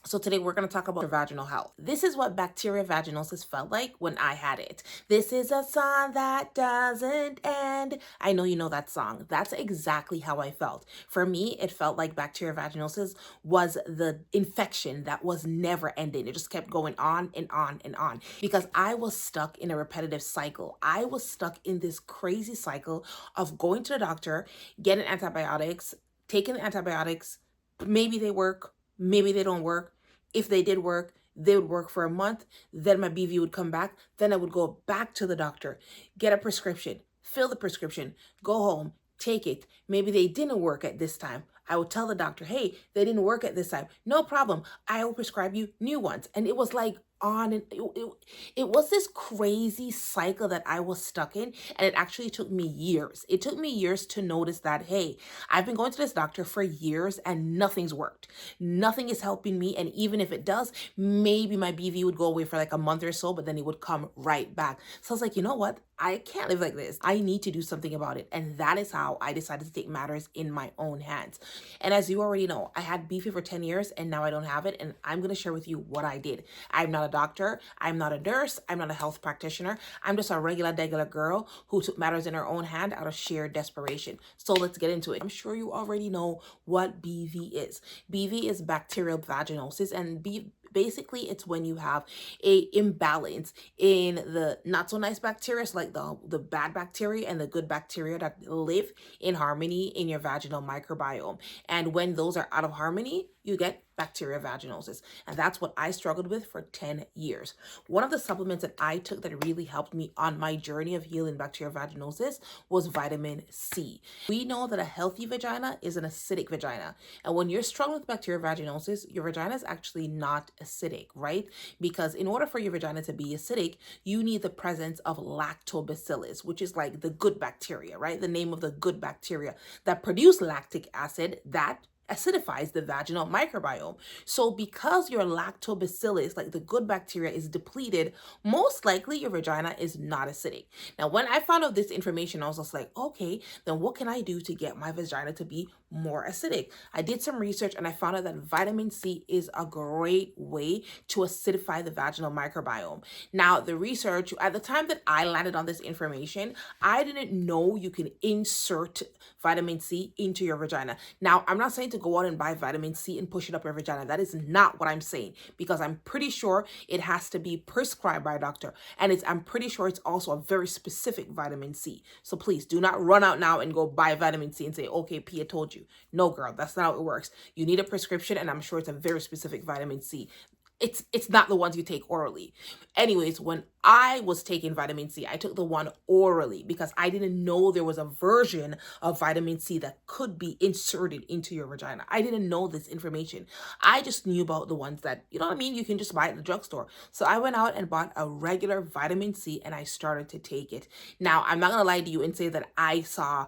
So today we're going to talk about vaginal health. This is what bacterial vaginosis felt like when I had it. This is a song that doesn't end. I know you know that song. That's exactly how I felt. For me, it felt like bacterial vaginosis was the infection that was never ending. It just kept going on and on and on because I was stuck in a repetitive cycle. I was stuck in this crazy cycle of going to the doctor, getting antibiotics, taking the antibiotics. Maybe they work, maybe they don't work. If they did work, they would work for a month. Then my BV would come back. Then I would go back to the doctor, get a prescription, fill the prescription, go home, take it. Maybe they didn't work at this time. I would tell the doctor, hey, they didn't work at this time. No problem. I will prescribe you new ones. And it was like on and it was this crazy cycle that I was stuck in. And it actually took me years. It took me years to notice that, hey, I've been going to this doctor for years and nothing's worked. Nothing is helping me. And even if it does, maybe my BV would go away for like a month or so, but then it would come right back. So I was like, you know what? I can't live like this. I need to do something about it. And that is how I decided to take matters in my own hands. And as you already know, I had BV for 10 years and now I don't have it. And I'm going to share with you what I did. I'm not a doctor. I'm not a nurse. I'm not a health practitioner. I'm just a regular girl who took matters in her own hand out of sheer desperation. So let's get into it. I'm sure you already know what BV is. BV is bacterial vaginosis, and basically it's when you have a imbalance in the not so nice bacteria, so like the bad bacteria and the good bacteria that live in harmony in your vaginal microbiome. And when those are out of harmony, you get bacterial vaginosis. And that's what I struggled with for 10 years. One of the supplements that I took that really helped me on my journey of healing bacterial vaginosis was vitamin C. We know that a healthy vagina is an acidic vagina. And when you're struggling with bacterial vaginosis, your vagina is actually not acidic, right? Because in order for your vagina to be acidic, you need the presence of lactobacillus, which is like the good bacteria, right? The name of the good bacteria that produce lactic acid that acidifies the vaginal microbiome. So because your lactobacillus, like the good bacteria, is depleted, most likely your vagina is not acidic. Now, when I found out this information, I was just like, okay, then what can I do to get my vagina to be more acidic? I did some research and I found out that vitamin C is a great way to acidify the vaginal microbiome. Now, the research, at the time that I landed on this information, I didn't know you can insert vitamin C into your vagina. Now, I'm not saying to go out and buy vitamin C and push it up your vagina. That is not what I'm saying, because I'm pretty sure it has to be prescribed by a doctor. And I'm pretty sure it's also a very specific vitamin C. So please do not run out now and go buy vitamin C and say, okay, Pia told you. No, girl, that's not how it works. You need a prescription, and I'm sure it's a very specific vitamin C. It's not the ones you take orally. Anyways, when I was taking vitamin C, I took the one orally because I didn't know there was a version of vitamin C that could be inserted into your vagina. I didn't know this information. I just knew about the ones that, you know what I mean, you can just buy at the drugstore. So I went out and bought a regular vitamin C and I started to take it. Now, I'm not going to lie to you and say that I saw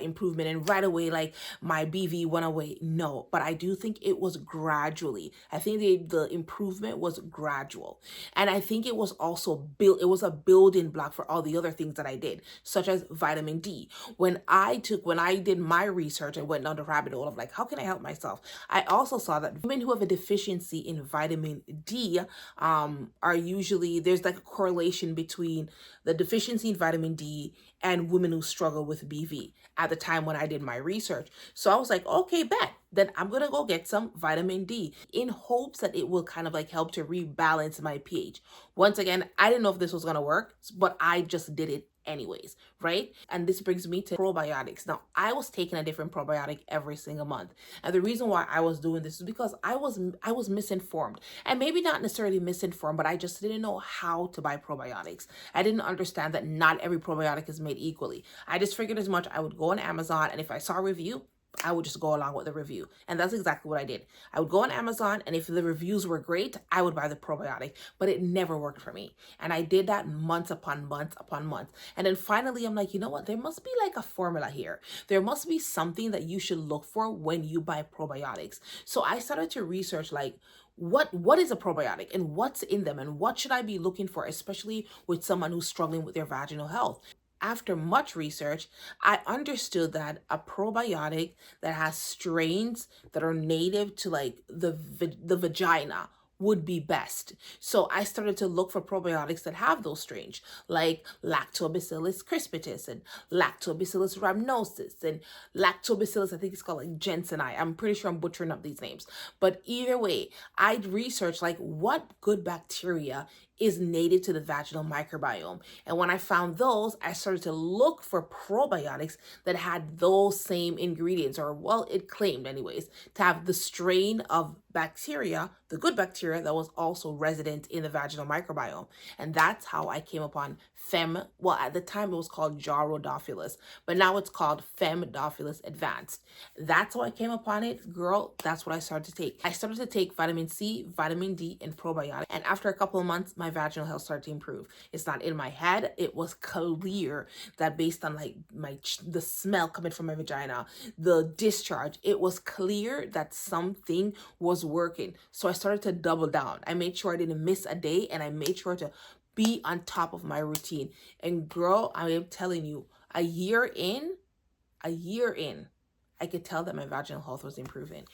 improvement and right away, like my BV went away. No, but I do think it was gradually. I think the improvement was gradual. And I think it was also it was a building block for all the other things that I did, such as vitamin D. When I did my research, I went down the rabbit hole of like, how can I help myself? I also saw that women who have a deficiency in vitamin D are usually, there's like a correlation between the deficiency in vitamin D and women who struggle with BV at the time when I did my research. So I was like, okay, bet. Then I'm going to go get some vitamin D in hopes that it will kind of like help to rebalance my pH. Once again, I didn't know if this was going to work, but I just did it anyways, right? And this brings me to probiotics. Now, I was taking a different probiotic every single month. And the reason why I was doing this is because I was misinformed. And maybe not necessarily misinformed, but I just didn't know how to buy probiotics. I didn't understand that not every probiotic is made equally. I just figured as much. I would go on Amazon, and if I saw a review, I would just go along with the review. And that's exactly what I did. I would go on Amazon, and if the reviews were great, I would buy the probiotic, but it never worked for me. And I did that months upon months upon months. And then finally, I'm like, you know what? There must be like a formula here. There must be something that you should look for when you buy probiotics. So I started to research like, what is a probiotic and what's in them and what should I be looking for, especially with someone who's struggling with their vaginal health. after much research, I understood that a probiotic that has strains that are native to like the vagina would be best. So I started to look for probiotics that have those strains, like Lactobacillus crispus and Lactobacillus rhamnosus and Lactobacillus, I think it's called like Jensenii. I'm pretty sure I'm butchering up these names. But either way, I'd researched like what good bacteria is native to the vaginal microbiome. And when I found those, I started to look for probiotics that had those same ingredients, or well, it claimed anyways, to have the strain of bacteria, the good bacteria that was also resident in the vaginal microbiome. And that's how I came upon well, at the time it was called Jarodophilus, but now it's called Femdophilus Advanced. That's how I came upon it, girl. That's what I started to take. I started to take vitamin C, vitamin D, and probiotics. And after a couple of months, my vaginal health started to improve. It's not in my head. It was clear that based on like the smell coming from my vagina, the discharge, it was clear that something was working. So I started to double down. I made sure I didn't miss a day, and I made sure to be on top of my routine. And girl, I am telling you, a year in, I could tell that my vaginal health was improving.